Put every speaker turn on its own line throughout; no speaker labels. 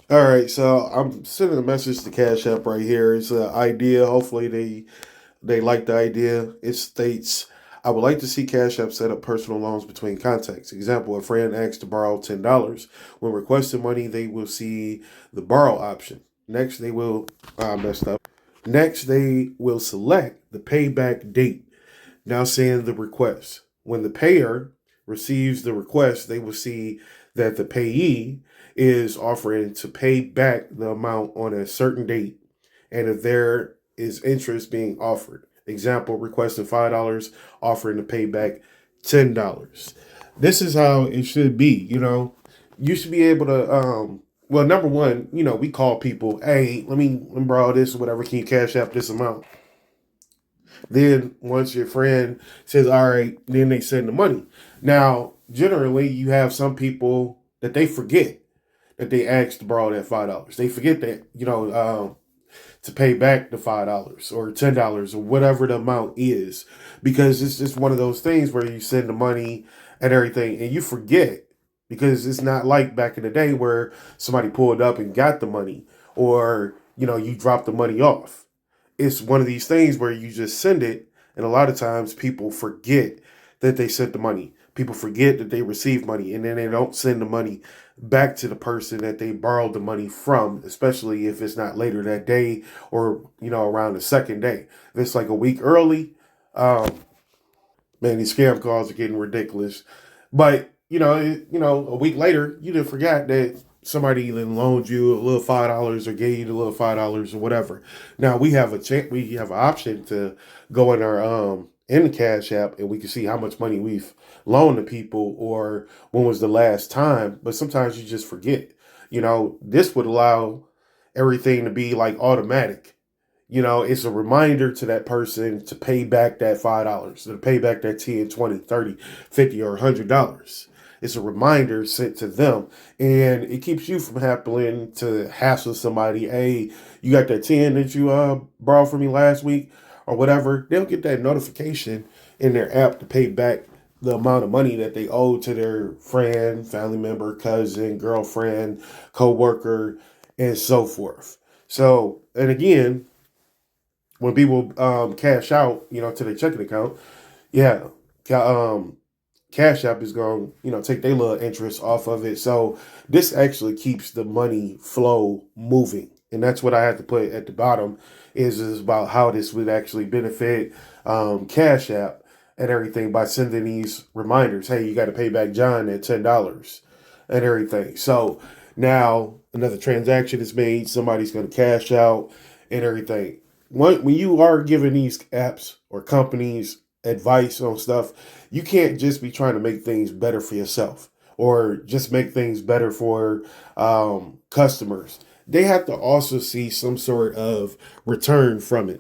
All right, so I'm sending a message to Cash App right here. It's an idea. Hopefully they like the idea. It states, I would like to see Cash App set up personal loans between contacts. Example, a friend asks to borrow $10. When requesting money, they will see the borrow option. Next, they will messed up. Next, they will select the payback date. Now saying the request. When the payer receives the request, they will see that the payee is offering to pay back the amount on a certain date, and if there is interest being offered. Example, requesting $5, offering to pay back $10. This is how it should be, You should be able to well, number one, we call people, hey, let me borrow this or whatever, can you cash app this amount? Then once your friend says, all right, then they send the money. Now, generally, you have some people that they forget that they asked to borrow that $5. They forget that, to pay back the $5 or $10 or whatever the amount is, because it's just one of those things where you send the money and everything and you forget, because it's not like back in the day where somebody pulled up and got the money, or you dropped the money off. It's one of these things where you just send it, and a lot of times people forget that they sent the money. People forget that they received money, and then they don't send the money back to the person that they borrowed the money from, especially if it's not later that day or around the second day. If it's like a week early, um, man, these scam calls are getting ridiculous. But a week later, you just forgot that somebody then loaned you a little $5 or gave you the little $5 or whatever. Now we have an option to go in our in the Cash App, and we can see how much money we've loaned to people or when was the last time. But sometimes you just forget. This would allow everything to be like automatic. It's a reminder to that person to pay back that $5, to pay back that 10, 20, 30, 50, or $100. It's a reminder sent to them. And it keeps you from having to hassle somebody. Hey, you got that 10 that you borrowed from me last week or whatever. They'll get that notification in their app to pay back the amount of money that they owe to their friend, family member, cousin, girlfriend, co-worker, and so forth. So, and again, when people cash out, to their checking account, yeah, Cash App is going, take their little interest off of it. So this actually keeps the money flow moving, and that's what I had to put at the bottom. Is about how this would actually benefit Cash App and everything by sending these reminders. Hey, you got to pay back John at $10 and everything. So now another transaction is made. Somebody's going to cash out and everything. When you are giving these apps or companies advice on stuff, you can't just be trying to make things better for yourself or just make things better for customers. They have to also see some sort of return from it,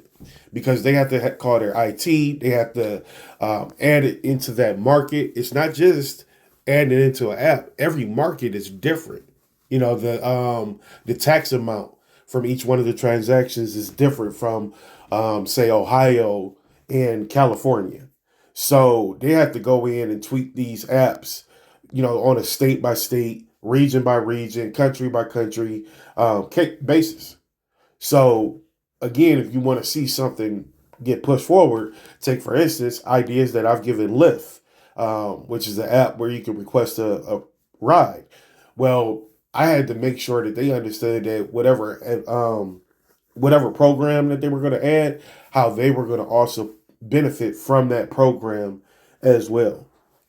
because they have to call their IT. They have to add it into that market. It's not just adding it into an app. Every market is different. The tax amount from each one of the transactions is different from, say, Ohio and California. So they have to go in and tweak these apps, on a state by state, region by region, country by country basis. So again, if you want to see something get pushed forward, take for instance ideas that I've given Lyft, which is an app where you can request a ride. Well, I had to make sure that they understood that whatever program that they were going to add, how they were going to also benefit from that program as well.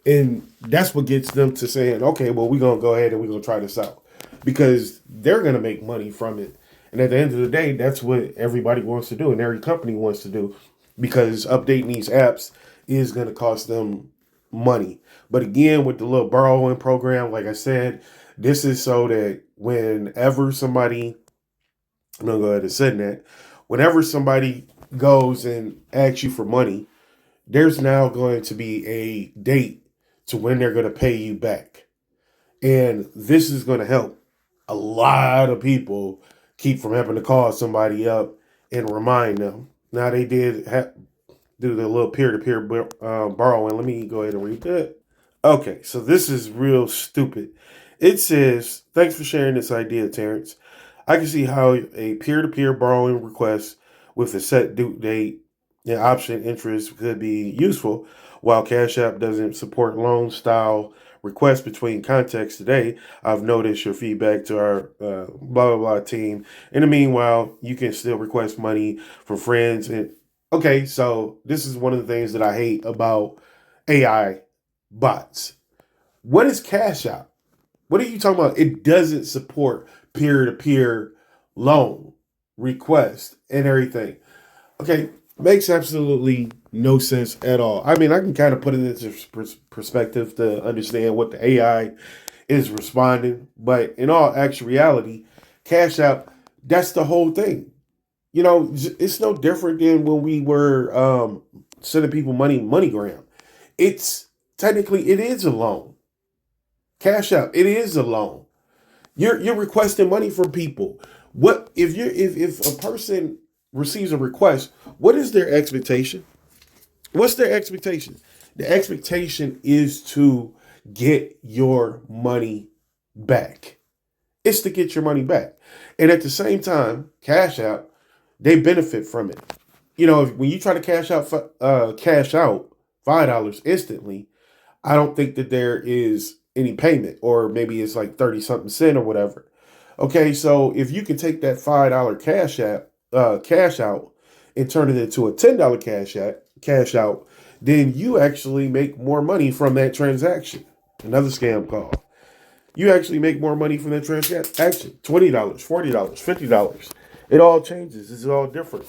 And that's what gets them to saying, okay, well, we're going to go ahead and we're going to try this out, because they're going to make money from it. And at the end of the day, that's what everybody wants to do and every company wants to do, because updating these apps is going to cost them money. But again, with the little borrowing program, like I said, this is so that whenever somebody, I'm going to go ahead and say that, whenever somebody goes and asks you for money, there's now going to be a date to when they're going to pay you back. And this is going to help a lot of people keep from having to call somebody up and remind them. Now they do the little peer-to-peer borrowing. Let me go ahead and read that. Okay, so this is real stupid. It says, thanks for sharing this idea, Terrence. I can see how a peer-to-peer borrowing request with a set due date and option interest could be useful, while Cash App doesn't support loan style requests between contacts today. I've noticed your feedback to our blah blah blah team. In the meanwhile, you can still request money from friends. And okay, so this is one of the things that I hate about AI bots. What is Cash App? What are you talking about? It doesn't support peer to peer loan request and everything. Okay, makes absolutely no sense at all. I mean, I can kind of put it into perspective to understand what the AI is responding, but in all actuality, Cash App, that's the whole thing. You know, it's no different than when we were sending people money, MoneyGram. It's technically it is a loan. Cash App, it is a loan. You're requesting money from people. What if you if a person receives a request, what is their expectation? What's their expectation? The expectation is to get your money back. It's to get your money back. And at the same time, Cash App, they benefit from it. You know, when you try to cash out $5 instantly, I don't think that there is any payment, or maybe it's like 30 something cent or whatever. Okay, so if you can take that $5 cash out and turn it into a $10 cash out, then you actually make more money from that transaction. Another scam call. You actually make more money from that transaction. $20, $40, $50. It all changes. It's all different.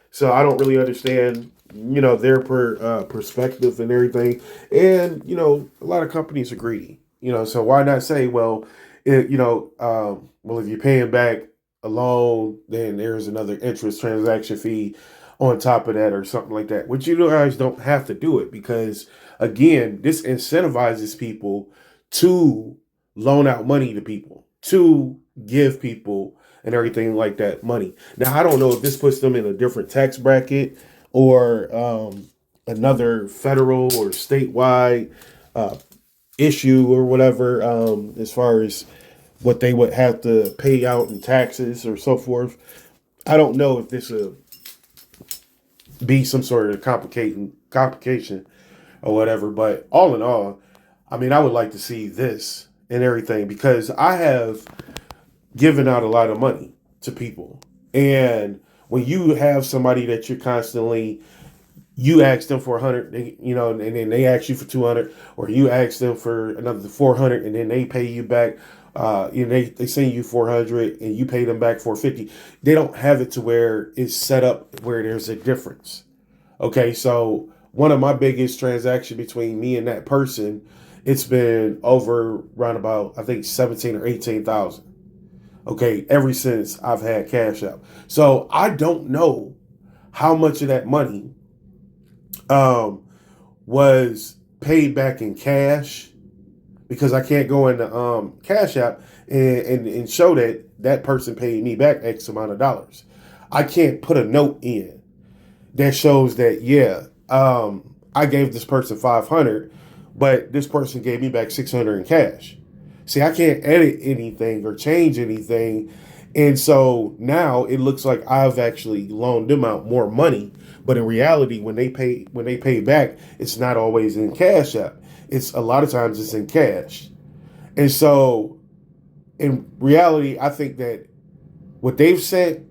So I don't really understand, their perspective and everything. And a lot of companies are greedy. So why not say, well, if you're paying back a loan, then there's another interest transaction fee on top of that or something like that. Which you guys don't have to do it, because again, this incentivizes people to loan out money to people, to give people and everything like that money. Now, I don't know if this puts them in a different tax bracket or another federal or statewide issue or whatever, as far as what they would have to pay out in taxes or so forth. I don't know if this will be some sort of complication or whatever, but all in all, I mean, I would like to see this and everything, because I have given out a lot of money to people. And when you have somebody that you're constantly, you ask them for 100, and then they ask you for 200, or you ask them for another 400, and then they pay you back. They send you 400 and you pay them back 450. They don't have it to where it's set up where there's a difference. Okay, so one of my biggest transactions between me and that person, it's been over around about, I think, 17 or 18,000. Okay, ever since I've had Cash App. So I don't know how much of that money was paid back in cash, because I can't go into Cash App and show that that person paid me back X amount of dollars. I can't put a note in that shows that, I gave this person 500, but this person gave me back 600 in cash. See, I can't edit anything or change anything. And so now it looks like I've actually loaned them out more money. But in reality, when they pay back, it's not always in Cash App. It's a lot of times it's in cash. And so in reality, I think that what they've sent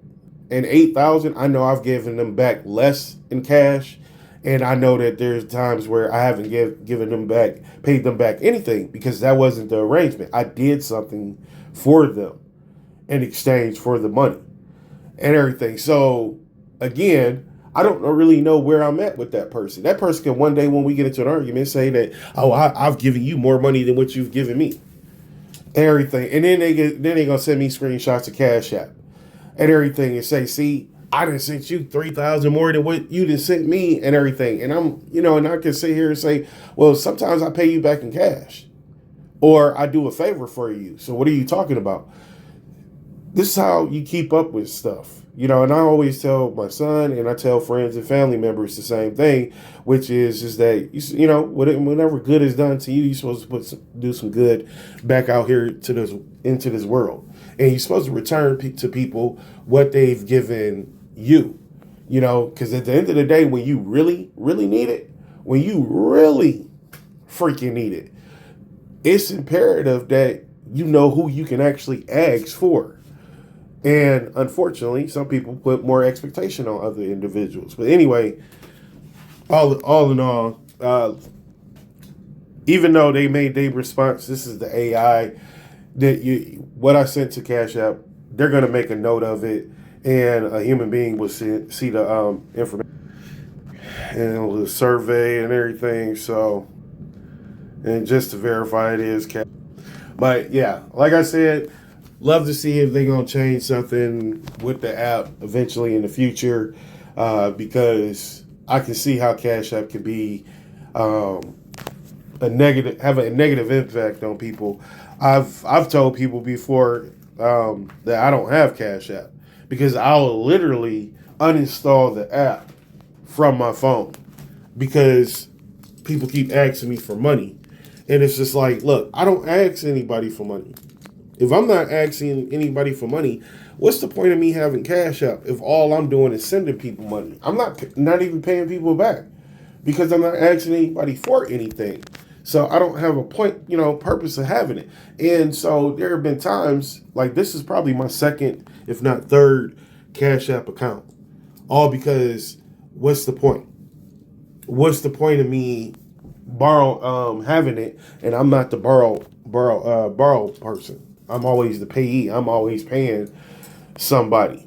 in 8,000, I know I've given them back less in cash. And I know that there's times where I haven't given them back, paid them back anything, because that wasn't the arrangement. I did something for them in exchange for the money and everything. So again, I don't really know where I'm at with that person. That person can one day, when we get into an argument, say that, oh, I've given you more money than what you've given me, and everything. And then they're gonna send me screenshots of Cash App and everything and say, see, I done sent you 3,000 more than what you done sent me and everything. And and I can sit here and say, well, sometimes I pay you back in cash, or I do a favor for you. So what are you talking about? This is how you keep up with stuff. And I always tell my son and I tell friends and family members the same thing, which is that whenever good is done to you, you're supposed to do some good back out here to this into this world, and you're supposed to return to people what they've given you. Because at the end of the day, when you really, really need it, when you really freaking need it, it's imperative that you know who you can actually ask for. And unfortunately, some people put more expectation on other individuals. But anyway, all in all, even though they made their response, this is the AI that what I sent to Cash App, they're gonna make a note of it, and a human being will see the information and the survey and everything. So, and just to verify it is Cash. But yeah, like I said, love to see if they're gonna change something with the app eventually in the future, because I can see how Cash App can be have a negative impact on people. I've told people before that I don't have Cash App because I'll literally uninstall the app from my phone because people keep asking me for money. And it's just like, look, I don't ask anybody for money. If I'm not asking anybody for money, what's the point of me having Cash App if all I'm doing is sending people money? I'm not even paying people back because I'm not asking anybody for anything. So I don't have a point, purpose of having it. And so there have been times like this is probably my second, if not third, Cash App account. All because what's the point? What's the point of me having it and I'm not the borrow person. I'm always the payee. I'm always paying somebody.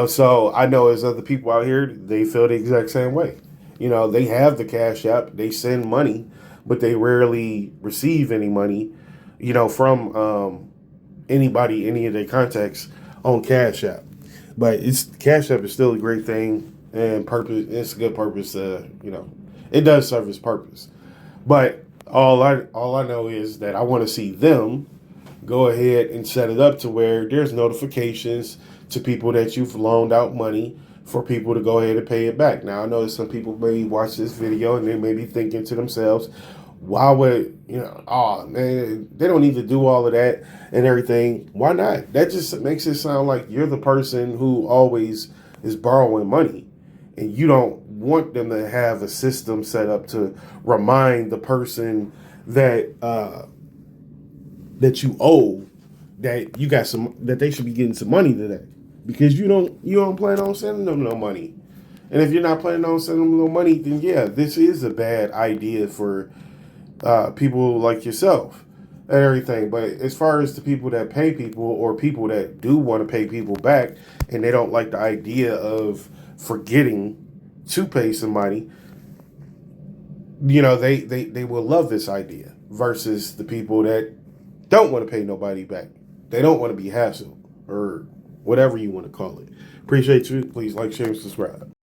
So I know there's other people out here, they feel the exact same way. They have the Cash App, they send money, but they rarely receive any money, from anybody, any of their contacts on Cash App. But Cash App is still a great thing and purpose. It's a good purpose. It does serve its purpose. But all I know is that I want to see them go ahead and set it up to where there's notifications to people that you've loaned out money for people to go ahead and pay it back. Now, I know that some people may watch this video and they may be thinking to themselves, why would, oh man, they don't need to do all of that and everything. Why not? That just makes it sound like you're the person who always is borrowing money and you don't want them to have a system set up to remind the person that that you owe that you got that they should be getting some money today because you don't plan on sending them no money. And if you're not planning on sending them no money, then yeah, this is a bad idea for people like yourself and everything. But as far as the people that pay people or people that do want to pay people back and they don't like the idea of forgetting to pay somebody, they will love this idea versus the people that don't want to pay nobody back. They don't want to be hassled or whatever you want to call it. Appreciate you. Please like, share, and subscribe.